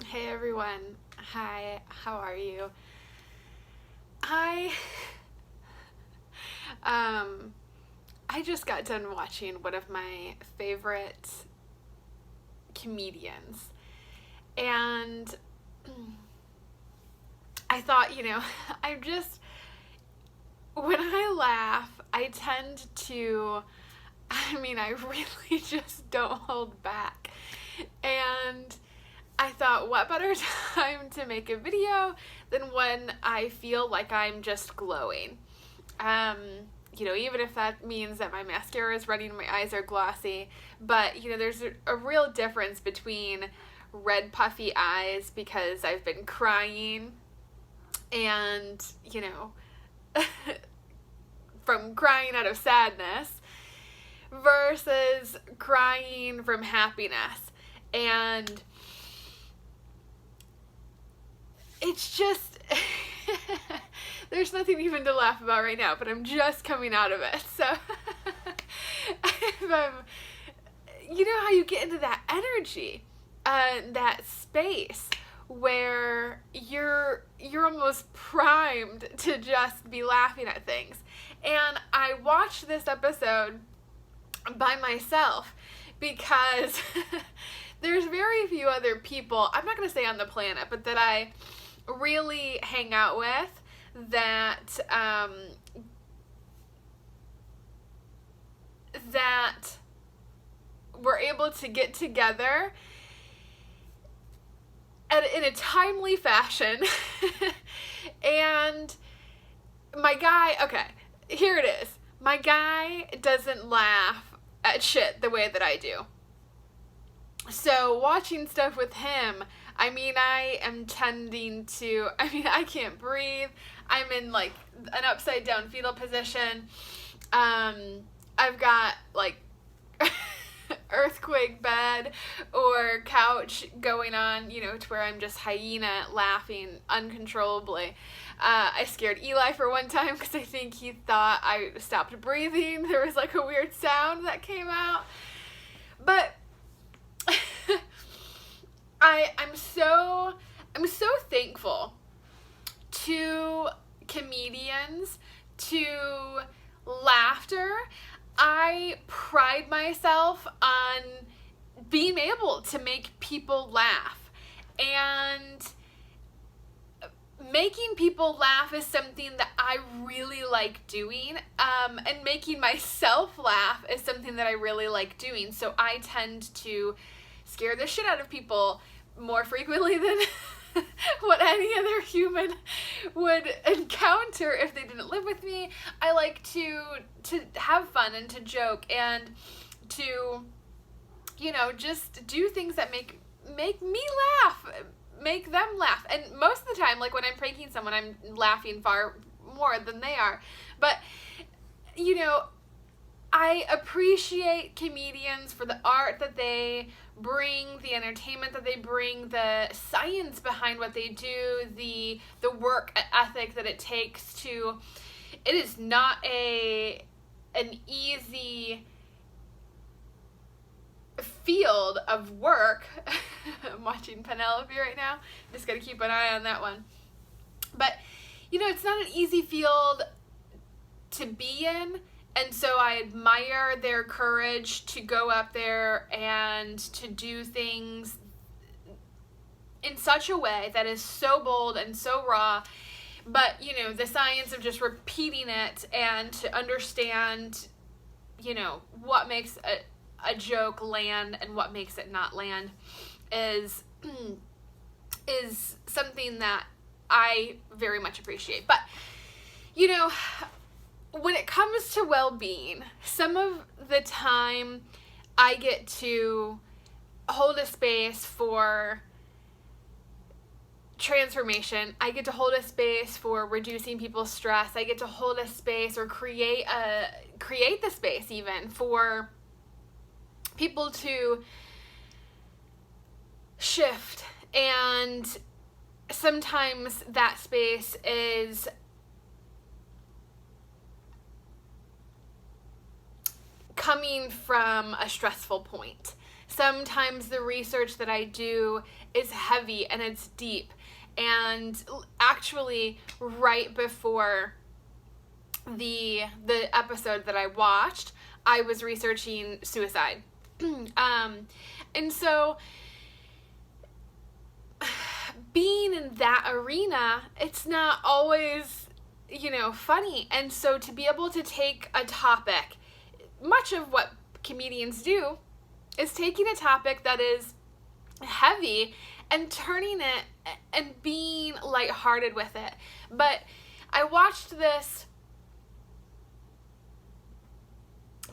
Hey everyone. Hi, how are you? I um I just got done watching one of my favorite comedians. And I thought, I just when I laugh, I tend to I really just don't hold back. And I thought, what better time to make a video than when I feel like I'm just glowing? Um, Even if that means that my mascara is running and my eyes are glossy. But, there's a real difference between red puffy eyes because I've been crying and, from crying out of sadness versus crying from happiness. And it's just there's nothing even to laugh about right now, but I'm just coming out of it. So if you know how you get into that energy, that space where you're almost primed to just be laughing at things. And I watched this episode by myself because there's very few other people, I'm not going to say on the planet, but that I really hang out with that that we're able to get together in a timely fashion. And my guy, okay, here it is. My guy doesn't laugh at shit the way that I do. So watching stuff with him, I am tending to, I can't breathe. I'm in like an upside down fetal position. I've got like earthquake bed or couch going on, to where I'm just hyena laughing uncontrollably. I scared Eli for one time because I think he thought I stopped breathing. There was like a weird sound that came out. But I'm so thankful to comedians, to laughter. I pride myself on being able to make people laugh. And making people laugh is something that I really like doing. And making myself laugh is something that I really like doing. So I tend to scare the shit out of people more frequently than what any other human would encounter if they didn't live with me. I like to have fun and to joke and to, just do things that make me laugh, make them laugh. And most of the time, like when I'm pranking someone, I'm laughing far more than they are. But, I appreciate comedians for the art that they bring, the entertainment that they bring, the science behind what they do, the work ethic that it takes to. It is not an easy field of work. I'm watching Penelope right now. Just gotta keep an eye on that one. But it's not an easy field to be in. And so I admire their courage to go up there and to do things in such a way that is so bold and so raw. But, the science of just repeating it and to understand, what makes a joke land and what makes it not land is something that I very much appreciate. But, when it comes to well-being, some of the time I get to hold a space for transformation. I get to hold a space for reducing people's stress. I get to hold a space or create the space even for people to shift. And sometimes that space is coming from a stressful point. sometimes the research that I do is heavy and it's deep. And actually, right before the episode that I watched, I was researching suicide. And so being in that arena, it's not always, funny. And so to be able to take a topic, much of what comedians do is taking a topic that is heavy and turning it and being lighthearted with it. But I watched this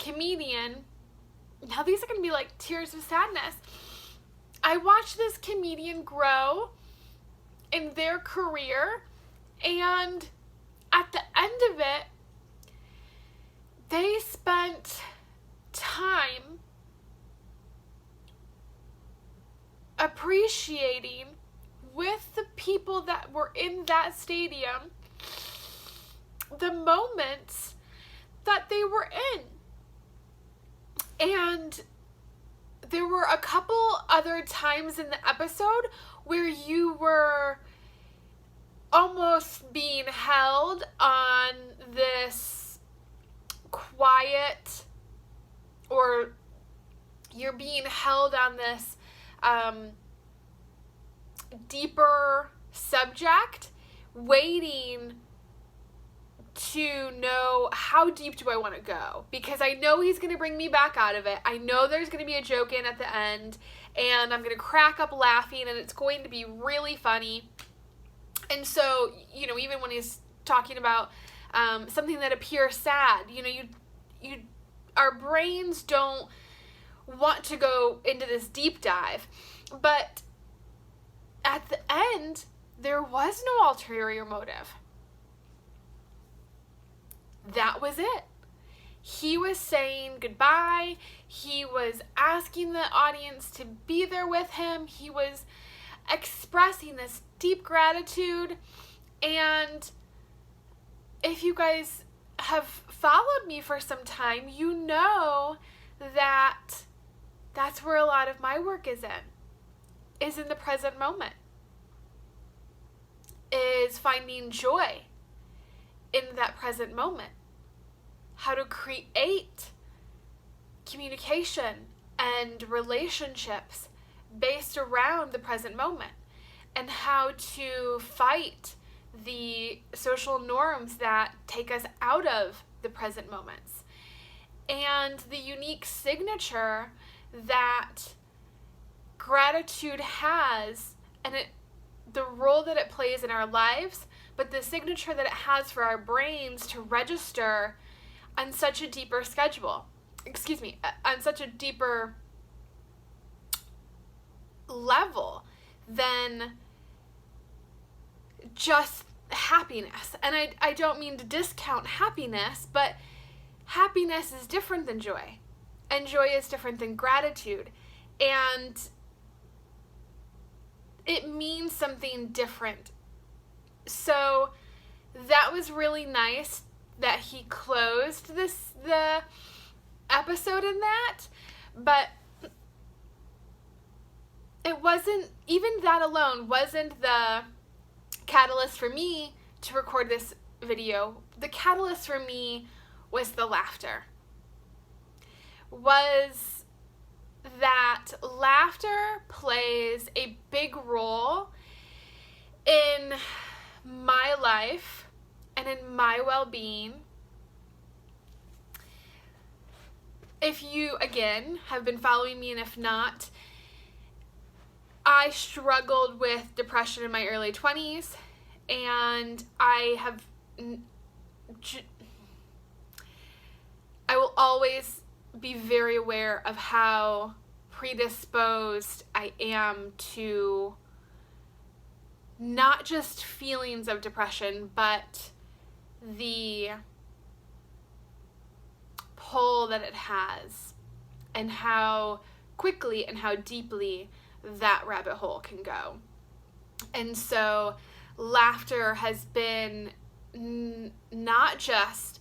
comedian, now these are going to be like tears of sadness. I watched this comedian grow in their career, and at the end of it, they spent time appreciating with the people that were in that stadium the moments that they were in. And there were a couple other times in the episode where you were almost being held on this quiet, or you're being held on this deeper subject, waiting to know how deep do I want to go, because I know he's going to bring me back out of it. I know there's going to be a joke in at the end, and I'm going to crack up laughing, and it's going to be really funny. And so, even when he's talking about something that appears sad, our brains don't want to go into this deep dive. But at the end, there was no ulterior motive. That was it. He was saying goodbye. He was asking the audience to be there with him. He was expressing this deep gratitude. And if you guys have followed me for some time, you know that that's where a lot of my work is in the present moment, is finding joy in that present moment, how to create communication and relationships based around the present moment, and how to fight the social norms that take us out of the present moments, and the unique signature that gratitude has, and the role that it plays in our lives, but the signature that it has for our brains to register on such a deeper on such a deeper level than just happiness. And I don't mean to discount happiness, but happiness is different than joy, and joy is different than gratitude, and it means something different. So that was really nice that he closed the episode in that, but it wasn't, even that alone wasn't the catalyst for me to record this video. The catalyst for me was the laughter. Was that laughter plays a big role in my life and in my well-being. If you, again, have been following me, and if not, I struggled with depression in my early 20s, and I will always be very aware of how predisposed I am to not just feelings of depression, but the pull that it has, and how quickly and how deeply that rabbit hole can go. And so laughter has been not just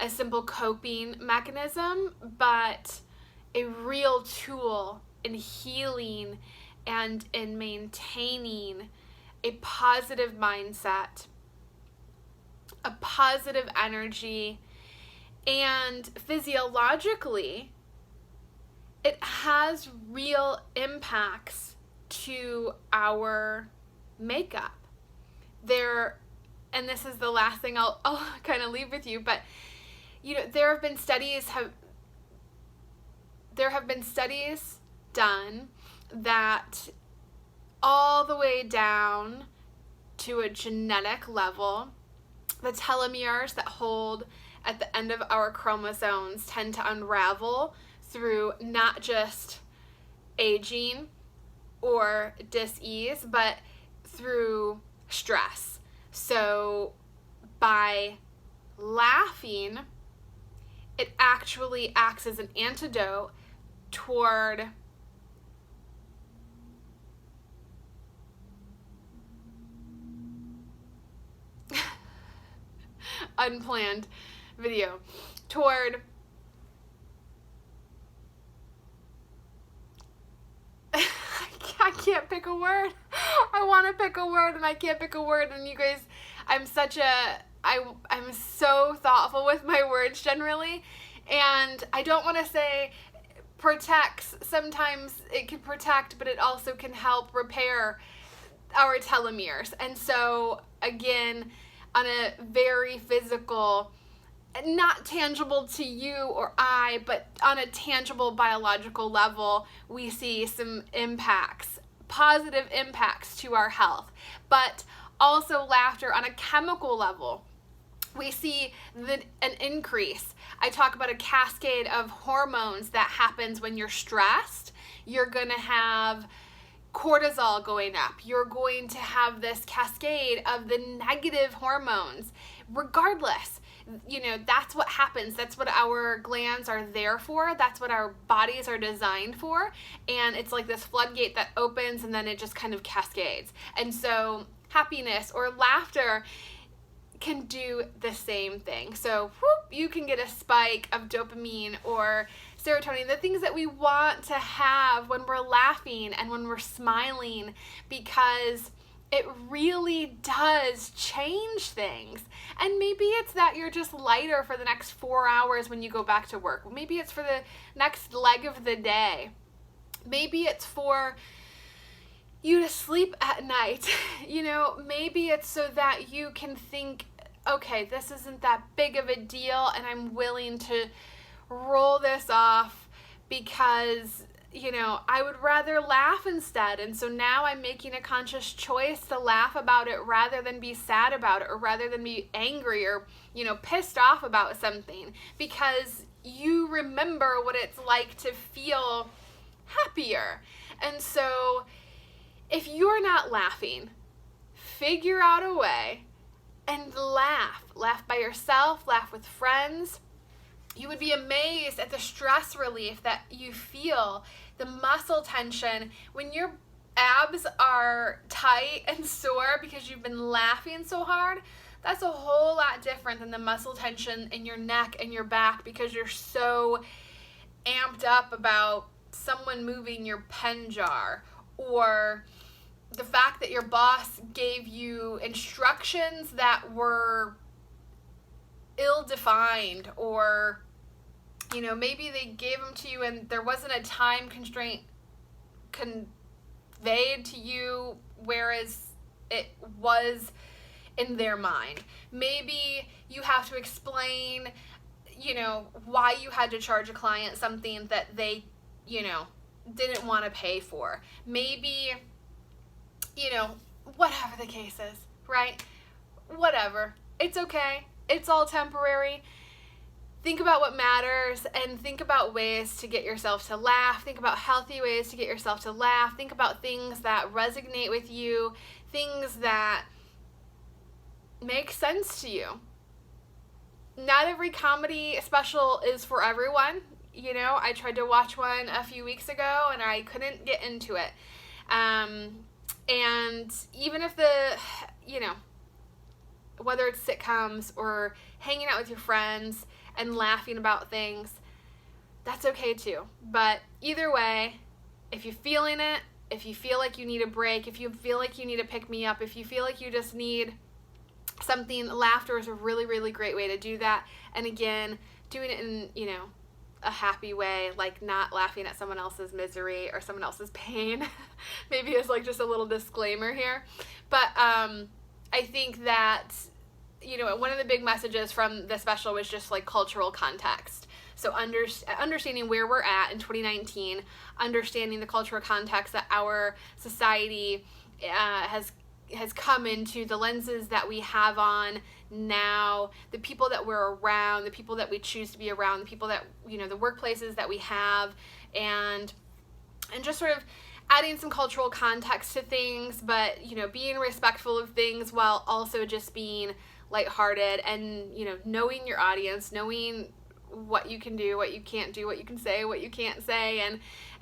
a simple coping mechanism, but a real tool in healing and in maintaining a positive mindset, a positive energy, and physiologically, it has real impacts to our makeup. And this is the last thing I'll kind of leave with you, but there have been studies done that all the way down to a genetic level, the telomeres that hold at the end of our chromosomes tend to unravel through not just aging or dis-ease, but through stress. So by laughing, it actually acts as an antidote toward unplanned video, toward I can't pick a word. I want to pick a word and I can't pick a word, and you guys, I'm so thoughtful with my words generally, and I don't want to say protects. Sometimes it can protect, but it also can help repair our telomeres. And so again, on a very physical, not tangible to you or I, but on a tangible biological level, we see some impacts, positive impacts to our health. But also laughter on a chemical level, we see an increase. I talk about a cascade of hormones that happens when you're stressed. You're going to have cortisol going up. You're going to have this cascade of the negative hormones. Regardless, that's what happens. That's what our glands are there for. That's what our bodies are designed for. And it's like this floodgate that opens and then it just kind of cascades. And so happiness or laughter can do the same thing. So you can get a spike of dopamine or serotonin, the things that we want to have when we're laughing and when we're smiling, because it really does change things. And maybe it's that you're just lighter for the next 4 hours when you go back to work. Maybe it's for the next leg of the day. Maybe it's for you to sleep at night. Maybe it's so that you can think, okay, this isn't that big of a deal and I'm willing to roll this off because I would rather laugh instead. And so now I'm making a conscious choice to laugh about it rather than be sad about it, or rather than be angry or, pissed off about something, because you remember what it's like to feel happier. And so if you're not laughing, figure out a way and laugh. Laugh by yourself, laugh with friends. You would be amazed at the stress relief that you feel, the muscle tension. When your abs are tight and sore because you've been laughing so hard, that's a whole lot different than the muscle tension in your neck and your back because you're so amped up about someone moving your pen jar, or the fact that your boss gave you instructions that were ill-defined, or maybe they gave them to you and there wasn't a time constraint conveyed to you, whereas it was in their mind. Maybe you have to explain, why you had to charge a client something that they, didn't want to pay for. Maybe, whatever the case is, right? Whatever. It's okay. It's all temporary. Think about what matters and think about ways to get yourself to laugh. Think about healthy ways to get yourself to laugh. Think about things that resonate with you, things that make sense to you. Not every comedy special is for everyone. I tried to watch one a few weeks ago and I couldn't get into it. And even if whether it's sitcoms or hanging out with your friends and laughing about things, that's okay too. But either way, if you're feeling it, if you feel like you need a break, if you feel like you need to pick me up, if you feel like you just need something, laughter is a really, really great way to do that. And again, doing it in, you know, a happy way, like not laughing at someone else's misery or someone else's pain. Maybe it's like just a little disclaimer here. But I think that, you know, one of the big messages from the special was just like cultural context. So understanding where we're at in 2019, understanding the cultural context that our society has come into, the lenses that we have on now, the people that we're around, the people that we choose to be around, the people that, you know, the workplaces that we have, and just sort of adding some cultural context to things, but, you know, being respectful of things while also just being lighthearted, and, you know, knowing your audience, knowing what you can do, what you can't do, what you can say, what you can't say,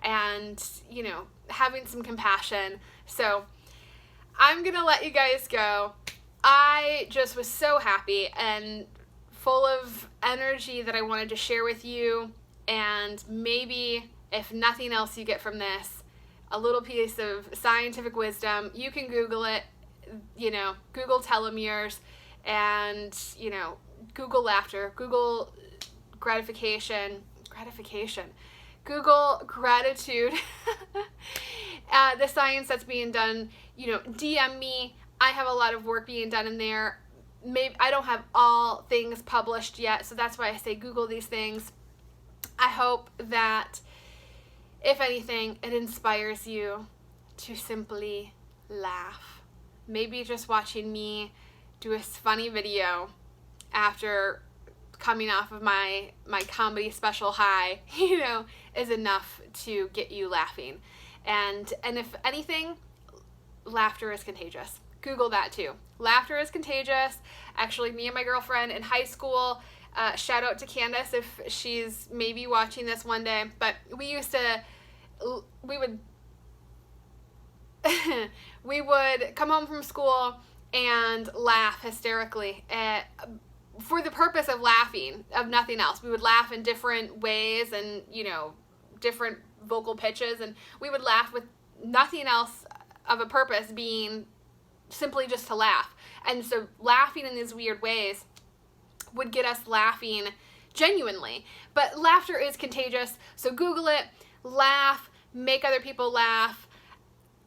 and you know, having some compassion. So I'm gonna let you guys go. I just was so happy and full of energy that I wanted to share with you, and maybe if nothing else you get from this, a little piece of scientific wisdom. You can Google it, you know, Google telomeres, and, you know, Google laughter, Google gratification, Google gratitude, the science that's being done, you know, DM me. I have a lot of work being done in there. Maybe I don't have all things published yet, so that's why I say Google these things. I hope that, if anything, it inspires you to simply laugh. Maybe just watching me do a funny video after coming off of my comedy special high, you know, is enough to get you laughing. And if anything, laughter is contagious. Google that too. Laughter is contagious. Actually, me and my girlfriend in high school, shout out to Candace if she's maybe watching this one day, but we would we would come home from school and laugh hysterically for the purpose of laughing, of nothing else. We would laugh in different ways and, you know, different vocal pitches, and we would laugh with nothing else of a purpose being simply just to laugh. And so laughing in these weird ways would get us laughing genuinely. But laughter is contagious, so Google it, laugh, make other people laugh.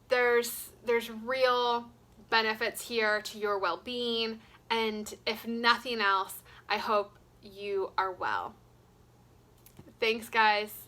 There's real benefits here to your well-being, and if nothing else, I hope you are well. Thanks, guys.